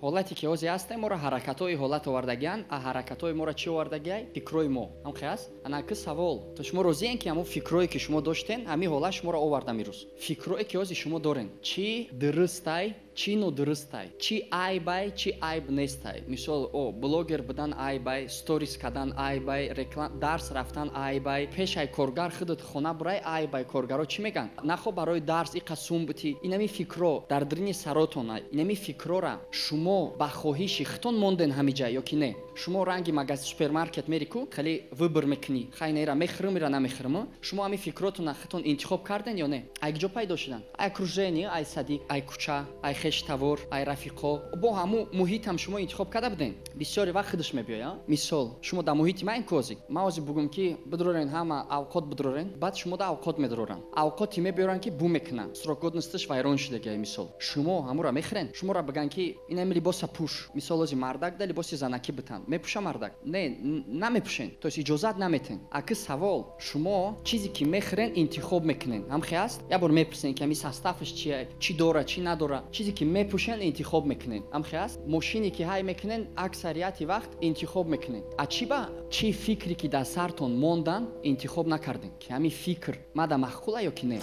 ҳолате ки ҳозир ҳастем моро ҳаракатҳои ҳолат овардагиан, ҳаракатҳои моро чӣ овардагиай? Фикрҳои мо. Ҳамхе аст? Ана ки савол. То шумо розиен ки ҳамон фикрҳое ки шумо доштен, ҳамин ҳолат шуморо овард амирӯз. Фикрҳое ки ҳозир шумо дорен, чӣ дурустай, чӣ нодурустай, чӣ айбай, чӣ айб нестай. Мисол, блогер будан айбай, сторис кардан айбай, реклам, дарс рафтан айбай, пешай коргар худат хона бурай айбай. Коргаро чӣ меган? Нахо барои дарс иқа сум бути. Инами фикро дар дирини саротона, инами фикрора шумо ба хоҳиши хитон монден ҳамиҷа ё ки не? Шумо ранги магазин супермаркет мерику, хеле выбор мекунӣ. Хай нера мехрим, ира намехрим. Шумо ҳами фикротона хитон интихоб карден ё не? Ай куҷо пайдо шудан? Ай окружение, ай садиқ, ай куча, ай хештавор, ай рафиқо. Бо ҳаму муҳитам шумо интихоб карда буден. Бисёри вақт худаш мебиёя. Мисол, шумо дар муҳити ман кӯзи. Ман ҳозир бугум ки бидорен ҳама авқот бидорен, баъд шумо да авқот медоран. Авқоти мебиёран ки бу мекунан. Срок годностиш вайрон шудагиай мисол. Шумо ҳамура мехрен. Шуморо баган ки инами либоса пуш. Мисол ҳозир мардак да либоси занаки бутан. Мепуша мардак? Не, намепушен. То есть иҷозат наметен. Аки савол, шумо чизе ки мехрен интихоб мекунен. Ҳамхе аст? Я бор мепурсен ки ами составиш чие, чӣ дора, чӣ надора. Чизе ки мепушен интихоб мекунен. Ҳамхе аст? Мошине ки ҳай мекунен, аксарияти вақт интихоб мекунен. А чӣ ба чӣ фикре ки дар сартон мондан интихоб накарден? Ки ҳамин фикр мада маъқула ё ки не?